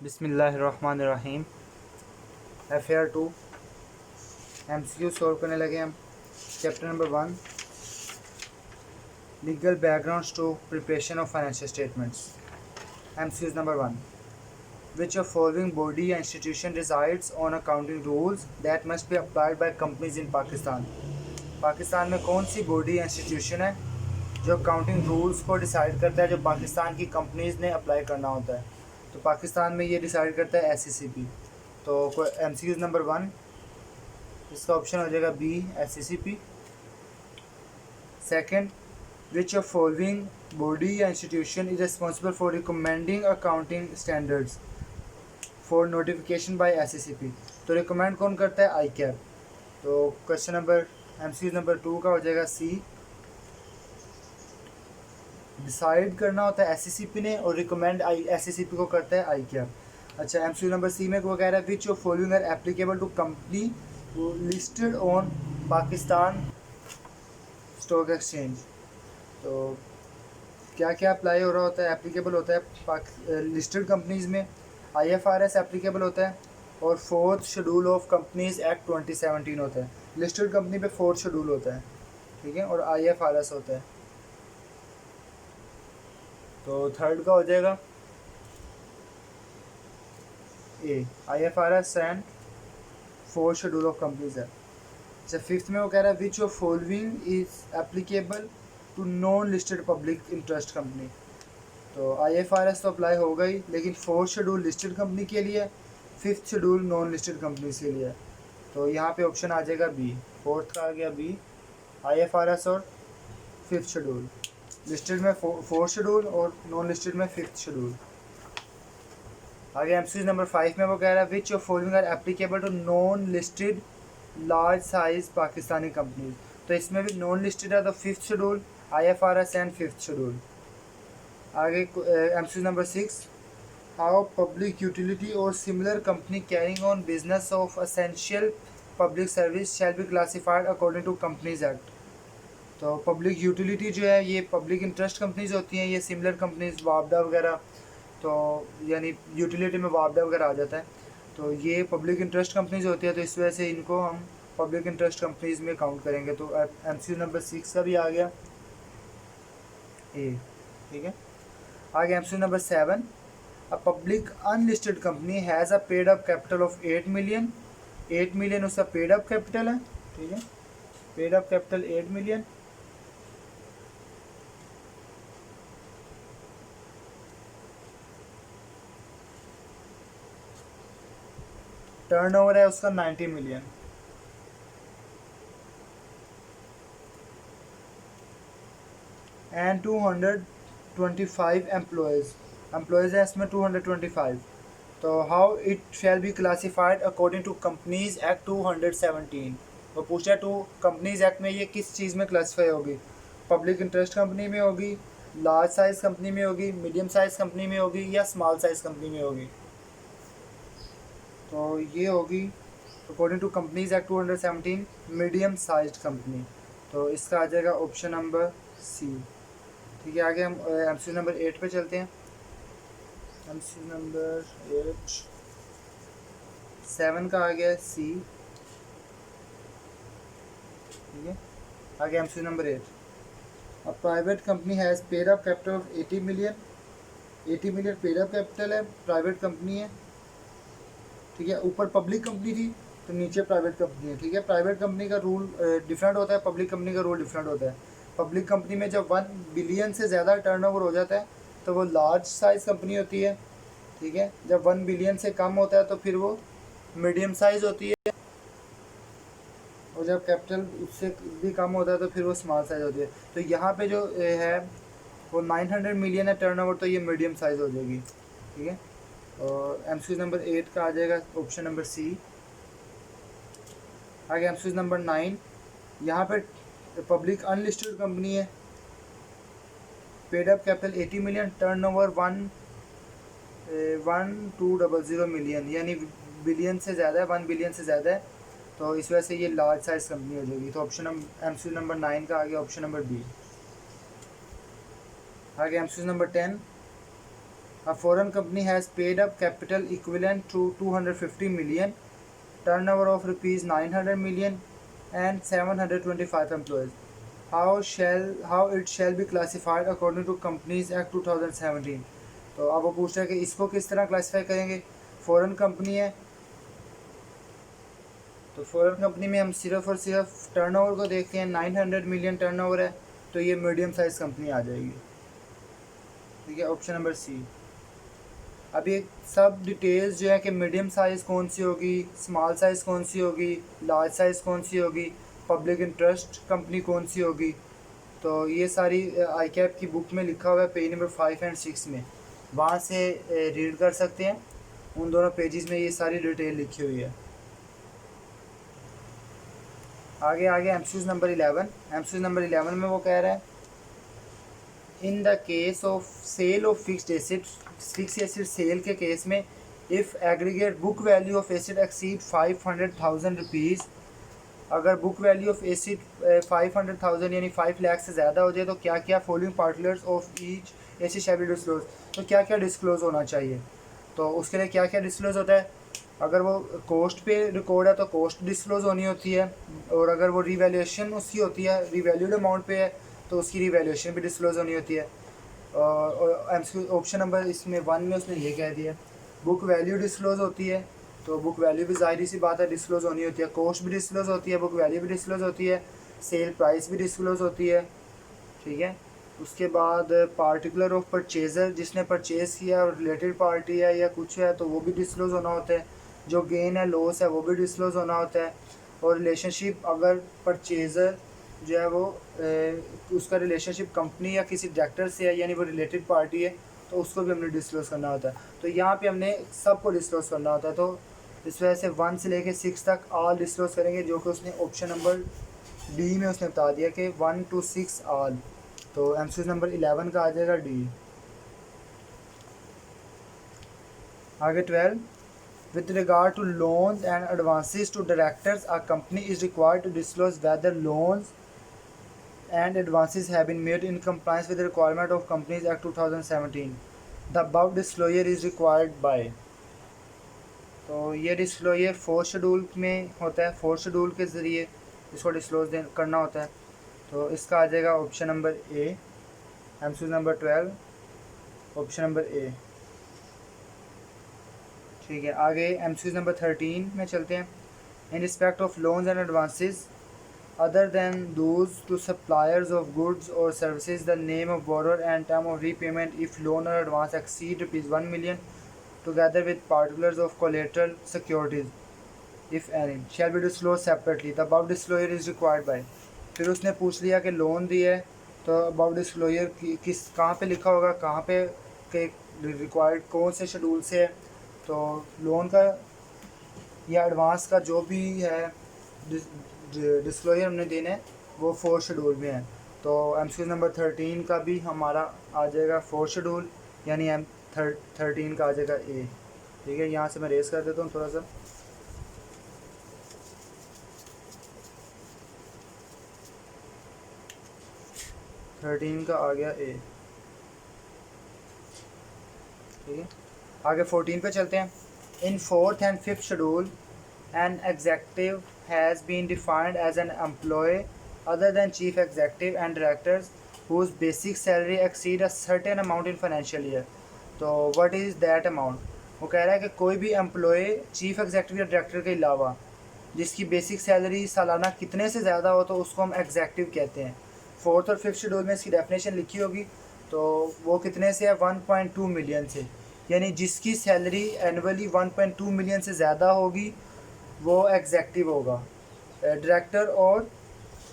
बिस्मिल्लाहिर्रहमानिर्रहीम। FAR 2 MCQ solve करने लगे हम। Chapter number 1 legal backgrounds to preparation of financial statements. MCQ number 1 Which of following body या institution decides on accounting rules that must be applied by companies in Pakistan? Pakistan में कौन सी body या institution है जो accounting rules को decide करता है जो पाकिस्तान की कंपनीज ने अप्लाई करना होता है? तो पाकिस्तान में ये डिसाइड करता है SCCP। तो MCQ नंबर 1 इसका ऑप्शन हो जाएगा B SCCP। Second, which of following body या institution is responsible for recommending accounting standards for notification by SCCP? तो रिकमेंड कौन करता है? ICAP। तो क्वेश्चन नंबर MCQ नंबर 2 का हो जाएगा C। डिसाइड करना होता है SCCP ने और रिकमेंड SCCP को करता है ICAP। अच्छा, MCQ नंबर C में वो कह रहा है which of following are applicable to company listed on Pakistan stock exchange? तो क्या क्या अप्लाई हो रहा होता है, एप्लीकेबल होता है लिस्टेड कंपनीज में? IFRS एप्लीकेबल होता है और 4th schedule of companies act 2017 होता है। लिस्टेड कंपनी पे 4th शेड्यूल होता है, ठीक है, और IFRS होता है। तो थर्ड का हो जाएगा A IFRS and 4th schedule of companies है। अच्छा, फिफ्थ में वो कह रहा है which of following is applicable to non listed public interest company? तो IFRS तो अप्लाई होगा ही, लेकिन 4th शेड्यूल लिस्टेड कंपनी के लिए, 5th schedule non listed company के लिए। तो यहाँ पे ऑप्शन आ जाएगा B। 4th का आ गया B, IFRS और 5th शेड्यूल। लिस्टेड में 4th शेड्यूल और नॉन लिस्टेड में 5th शेड्यूल। आगे MCQ नंबर 5 में वो कह रहा है which of following are applicable to non listed large size Pakistani companies? तो इसमें भी नॉन लिस्टेड है, तो 5th schedule, IFRS and 5th schedule. आगे MCQ number 6 how public utility और similar company carrying on business of essential public service shall be classified according to companies act? तो public utility जो है ये public interest companies होती हैं, ये similar companies वापडा वगैरह, तो यानी यूटिलिटी में वापडा वगैरह आ जाता है, तो ये पब्लिक इंटरेस्ट कंपनीज होती है, तो इस वजह से इनको हम पब्लिक इंटरेस्ट कंपनीज में काउंट करेंगे। तो MCQ नंबर 6 का भी आ गया A, ठीक है। आगे MCQ number 7 a public unlisted company has a paid up capital of 8 million. 8 million उसका पेड अप कैपिटल है, ठीक है, paid up capital 8 million. Turnover है उसका 90 मिलियन। एंड 225 एम्प्लॉयज़ हैं इसमें 225। तो how it shall be classified according to companies act 217? वो पूछा है टू कंपनीज एक्ट में ये किस चीज़ में क्लासीफाई होगी? पब्लिक इंटरेस्ट कंपनी में होगी, लार्ज साइज कंपनी में होगी, मीडियम साइज कंपनी में होगी, या स्मॉल साइज कंपनी में होगी? तो ये होगी according to companies act 217 medium size company. तो इसका आ जाएगा ऑप्शन नंबर C, ठीक है। आगे हम MCQ नंबर 8 पे चलते हैं। MCQ नंबर 8 7 का आ गया C, ठीक है। आगे MCQ number 8 a private company has paid up capital of 80 million. 80 million paid up capital है, प्राइवेट कंपनी है, ठीक है। ऊपर पब्लिक कंपनी थी तो नीचे प्राइवेट कंपनी है, ठीक है। प्राइवेट कंपनी का रूल डिफरेंट होता है, पब्लिक कंपनी का रूल डिफरेंट होता है। पब्लिक कंपनी में जब 1 बिलियन से ज़्यादा टर्नओवर हो जाता है तो वो लार्ज साइज़ कंपनी होती है, ठीक है। जब 1 बिलियन से कम होता है तो फिर वो मीडियम साइज़ होती है, और जब कैपिटल उससे भी कम होता है तो फिर वो स्मॉल साइज़ होती है। तो यहाँ पे जो है वो 900 मिलियन है टर्नओवर, तो ये मीडियम साइज़ हो जाएगी, ठीक है। और MCQ नंबर 8 का आ जाएगा ऑप्शन नंबर C। आगे MCQ नंबर 9 यहाँ पे पब्लिक अनलिस्टेड कंपनी है, paid up capital 80 million, turnover 1200 million, यानी बिलियन से ज़्यादा है, 1 बिलियन से ज़्यादा है, तो इस वजह से ये लार्ज साइज कंपनी हो जाएगी। तो ऑप्शन MCQ नंबर 9 का आ गया ऑप्शन नंबर B। आगे MCQ number 10 A foreign company has paid up capital equivalent to 250 million, turnover of rupees 900 million, and 725 employees. How it shall be classified according to Companies Act 2017? तो अब वो पूछ रहे हैं कि इसको किस तरह क्लासीफाई करेंगे। फॉरेन कंपनी है तो फॉरेन कंपनी में हम सिर्फ और सिर्फ टर्नओवर को देखते हैं, 900 मिलियन टर्नओवर है तो ये मीडियम साइज़ कंपनी आ जाएगी। ठीक है, ऑप्शन नंबर सी। अब ये सब डिटेल्स जो है कि मीडियम साइज़ कौन सी होगी, स्मॉल साइज़ कौन सी होगी, लार्ज साइज़ कौन सी होगी, पब्लिक इंटरेस्ट कंपनी कौन सी होगी, तो ये सारी आई कैप की बुक में लिखा हुआ है पेज नंबर 5 एंड 6 में, वहाँ से रीड कर सकते हैं। उन दोनों पेजेस में ये सारी डिटेल लिखी हुई है। आगे एमसीक्यूज नंबर 11 में वो कह रहा है in the case of sale of fixed asset sale के केस में if aggregate book value of asset exceed 500,000 rupees, अगर बुक वैल्यू ऑफ एसेट 500,000 यानी 5 लाख से ज़्यादा हो जाए तो क्या क्या following particulars of each asset shall be disclose, तो क्या क्या डिस्क्लोज होना चाहिए। तो उसके लिए क्या क्या डिस्क्लोज होता है, अगर वो कॉस्ट पे रिकॉर्ड है तो कॉस्ट डिस्क्लोज होनी होती है, और अगर वो रिवैल्यूएशन उसकी होती है रिवैल्यूड अमाउंट पे है तो उसकी रिवैल्यूएशन भी डिस्क्लोज होनी होती है। और ऑप्शन नंबर इसमें 1 में उसने ये कह दिया बुक वैल्यू डिस्क्लोज होती है, तो बुक वैल्यू भी ज़ाहिर सी बात है डिस्क्लोज होनी होती है, कॉस्ट भी डिस्क्लोज होती है, बुक वैल्यू भी डिस्क्लोज होती है, सेल प्राइस भी डिस्क्लोज होती है। ठीक है, उसके बाद पार्टिकुलर ऑफ परचेज़र, जिसने परचेज़ किया और रिलेटेड पार्टी है या कुछ है तो वो भी डिस्क्लोज होना होता है, जो गेन है लॉस है वो भी डिस्क्लोज होना होता है, और रिलेशनशिप अगर परचेज़र जो है वो उसका रिलेशनशिप कंपनी या किसी डायरेक्टर से है यानी वो रिलेटेड पार्टी है तो उसको भी हमने डिस्क्लोज करना होता है। तो यहाँ पे हमने सबको डिस्क्लोज करना होता है, तो इस वजह से 1 से लेके 6 तक ऑल डिस्क्लोज करेंगे, जो कि उसने ऑप्शन नंबर डी में उसने बता दिया कि 1 to 6 ऑल। तो एमसीक्यू नंबर 11 का आ जाएगा डी। आगे 12, with regard to loans and advances to directors, a company is required to disclose whether loans and advances have been made in compliance with the requirement of Companies Act 2017. The above disclosure is required by, तो ये disclosure 4 schedule में होता है, 4 schedule के ज़रिए इसको disclose करना होता है। तो इसका आ जाएगा option number A, MCQ number 12 option number A. ठीक है, आगे एमसीक्यू नंबर 13 में चलते हैं। In respect of loans and advances other than those to suppliers of goods और services the name of borrower and term of repayment if loan और advance exceed ₹1 million together with particulars of collateral securities if any shall be disclosed separately. The above disclosure is required by, फिर उसने पूछ लिया कि loan दी है तो about disclosure किस कहाँ पे लिखा होगा, कहाँ पे के रिक्वायर्ड कौन से शेड्यूल से है। तो लोन का या एडवांस का जो भी है डिस्क्लोजर हमने देना है वो 4 शेड्यूल में है। तो एमसीक्यू नंबर 13 का भी हमारा आ जाएगा 4 शेड्यूल, यानी एम 13 का आ जाएगा ए। ठीक है, यहाँ से मैं रेस कर देता हूँ थोड़ा सा। थर्टीन का आ गया ए। ठीक है, आगे 14 पे चलते हैं। In 4th and 5th schedule an executive has been defined as an employee other than chief executive and directors whose basic salary exceed a certain amount in financial year. तो व्हाट इज़ दैट अमाउंट, वो कह रहा है कि कोई भी employee chief executive या director के अलावा जिसकी बेसिक सैलरी सालाना कितने से ज़्यादा हो तो उसको हम एग्जेक्टिव कहते हैं। 4th और 5th शेड्यूल में इसकी डेफिनेशन लिखी होगी, तो वो कितने से है 1.2 मिलियन से, यानी जिसकी सैलरी एनुअली 1.2 मिलियन से ज़्यादा होगी वो एग्जेक्टिव होगा, डायरेक्टर और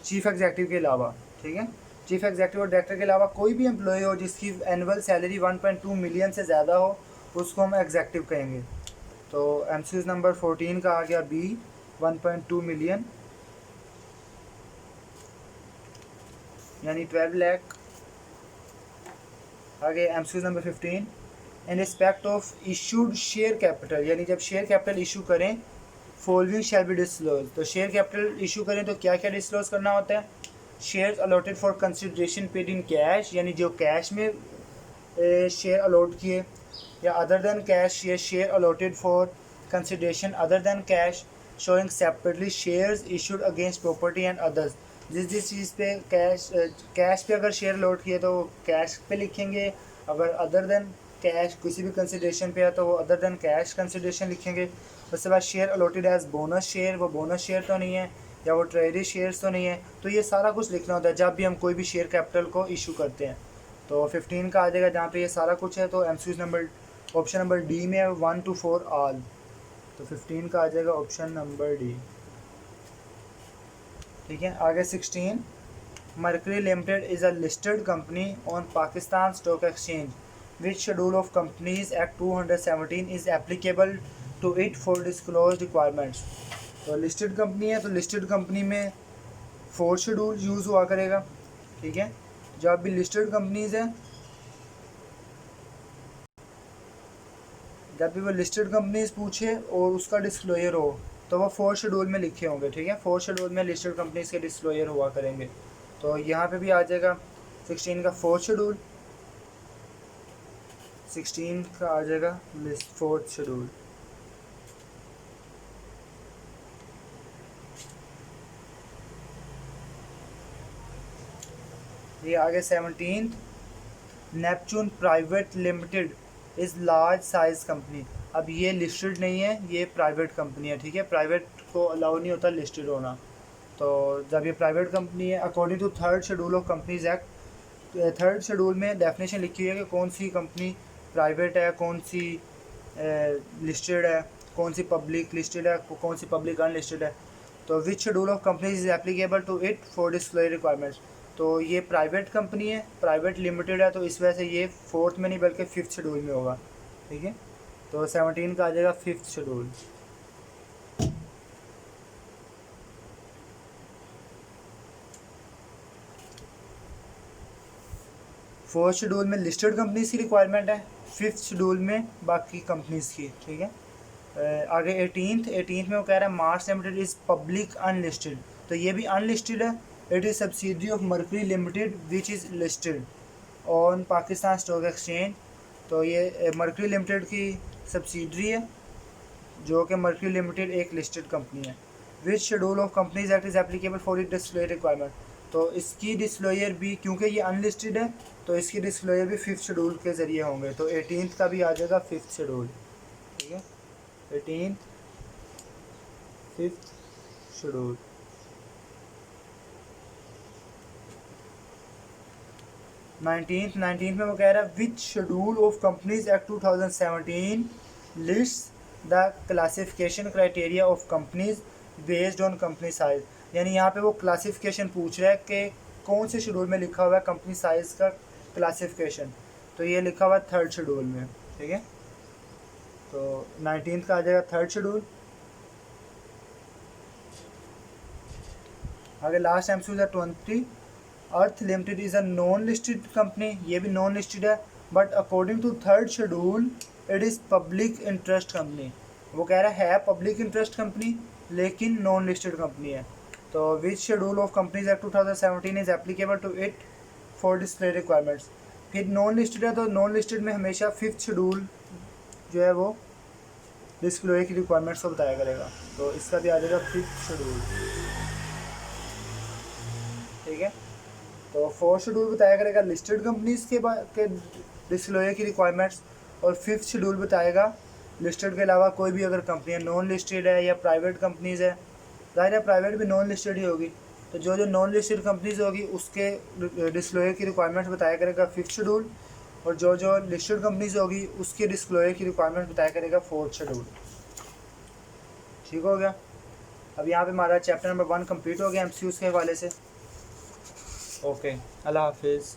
चीफ एग्जेक्टिव के अलावा। ठीक है, चीफ एग्जेक्टिव और डायरेक्टर के अलावा कोई भी एम्प्लॉय हो जिसकी एनुअल सैलरी 1.2 मिलियन से ज़्यादा हो उसको हम एग्जेक्टिव कहेंगे। तो एमसीक्यू नंबर 14 का आ गया बी, 1.2 मिलियन यानी 12 लाख। आगे MCQ number 15, in respect of issued share capital, यानी जब शेयर कैपिटल इशू करें फॉलोइंग शैल बी डिस्क्लोज। तो शेयर कैपिटल इशू करें तो क्या क्या डिस्क्लोज करना होता है। Share allotted for consideration paid in cash, यानी जो कैश में शेयर अलॉट किए, या अदर देन कैश, ये share allotted for consideration other than cash showing separately shares issued against property and others. जिस चीज़ पे कैश पे अगर शेयर अलॉट किए तो कैश पे लिखेंगे, अगर अदर देन कैश किसी भी कंसिडरेशन पे है तो वो अदर देन कैश कंसिडरेशन लिखेंगे। उसके बाद share allotted as bonus share, वो बोनस शेयर तो नहीं है, या वो ट्रेजरी शेयर्स तो नहीं है। तो ये सारा कुछ लिखना होता है जब भी हम कोई भी शेयर कैपिटल को इशू करते हैं। तो 15 का आ जाएगा जहाँ पे ये सारा कुछ है। तो MCQs number option number D में 1 to 4 ऑल। तो 15 का आ जाएगा ऑप्शन नंबर डी। ठीक है, आगे 16, mercury limited is a listed company on Pakistan stock exchange which schedule of companies act 217 is applicable to it for disclose requirements. तो listed company है, तो लिस्टेड कंपनी में 4 शेड्यूल यूज़ हुआ करेगा। ठीक है, जब भी लिस्टेड कंपनीज़ है, जब भी वो लिस्टेड कंपनीज पूछे और उसका डिस्क्लोजर हो तो वो 4 शेड्यूल में लिखे होंगे। ठीक है, 4 शेड्यूल में लिस्टेड कंपनीज के डिस्क्लोजर हुआ करेंगे। तो यहाँ पे भी आ जाएगा 16 का 4th शेड्यूल, 16 का आ जाएगा 4th शेड्यूल। ये आगे 17, Neptune private limited is large size company. अब ये लिस्टेड नहीं है, ये प्राइवेट कंपनी है। ठीक है, प्राइवेट को अलाउ नहीं होता लिस्टेड होना। तो जब ये प्राइवेट कंपनी है, according to 3rd schedule of companies act, 3rd schedule में डेफिनेशन लिखी हुई है कि कौन सी कंपनी प्राइवेट है, कौन सी लिस्टेड है, कौन सी पब्लिक लिस्टेड है, कौन सी पब्लिक अनलिस्टेड है। तो which schedule of companies is applicable to it for disclosure requirements. तो ये प्राइवेट कंपनी है, प्राइवेट लिमिटेड है, तो इस वजह से ये 4th में नहीं बल्कि 5th शेड्यूल में होगा। ठीक है, तो 17 का आ जाएगा 5th शेड्यूल। फोर्थ शेड्यूल में लिस्टेड कंपनीज की रिक्वायरमेंट है, 5th शेड्यूल में बाकी कंपनीज की। ठीक है, आगे 18th में वो कह रहा है Mars limited is public unlisted. तो ये भी अनलिस्टेड है। It is subsidiary of Mercury limited which is listed on Pakistan stock exchange. तो ये मर्करी लिमिटेड की सब्सिडरी है, जो कि मर्करी लिमिटेड एक लिस्टेड कंपनी है। Which schedule of companies act is applicable for it disclosure requirement. तो इसकी डिस्क्लोजर भी, क्योंकि ये अनलिस्टेड है, तो इसकी डिस्क्लोजर भी 5th शेड्यूल के ज़रिए होंगे। तो 18th का भी आ जाएगा 5th शेड्यूल। ठीक है, 18th 5th शेड्यूल। नाइनटीन में वो कह रहा है which schedule of companies act 2017 lists the classification criteria of companies based on company size. यानी यहाँ पे वो क्लासिफिकेशन पूछ रहा है कि कौन से शेड्यूल में लिखा हुआ है कंपनी साइज का क्लासिफिकेशन। तो ये लिखा हुआ है 3rd शेड्यूल में। ठीक है, तो 19th का आ जाएगा 3rd शेड्यूल। आगे लास्ट एमसीक्यू है 20, Earth limited is a non listed company. ये भी नॉन लिस्टेड है, but according to 3rd schedule it is public interest company. वो कह रहा है पब्लिक इंटरेस्ट कंपनी लेकिन नॉन लिस्टेड कंपनी है। तो which schedule of companies act 2017 is applicable to it for display requirements. फिर नॉन लिस्टेड है, तो नॉन लिस्टेड में हमेशा 5th शेड्यूल जो है वो डिस्क्लोजर की रिक्वायरमेंट्स को बताया करेगा। तो इसका भी आ जाएगा 5th शेड्यूल। ठीक है, तो 4th शेड्यूल बताया करेगा लिस्टेड कंपनीज के डिस्क्लोजर की रिक्वायरमेंट्स, और 5th शेड्यूल बताएगा लिस्टेड के अलावा कोई भी अगर कंपनी नॉन लिस्टेड है या प्राइवेट कंपनीज है, ज़ाहिर है प्राइवेट भी नॉन लिस्टेड ही होगी। तो जो जो नॉन लिस्टेड कंपनीज होगी उसके डिस्क्लोजर की रिक्वायरमेंट्स बताया करेगा 5th शेड्यूल, और जो जो लिस्टेड कंपनीज होगी उसके डिस्क्लोजर की रिक्वायरमेंट बताया करेगा 4th शेड्यूल। ठीक हो गया। अब यहाँ पे हमारा चैप्टर नंबर 1 कंप्लीट हो गया एमसीक्यूज़ के हवाले से। ओके, अल्लाह हाफिज़।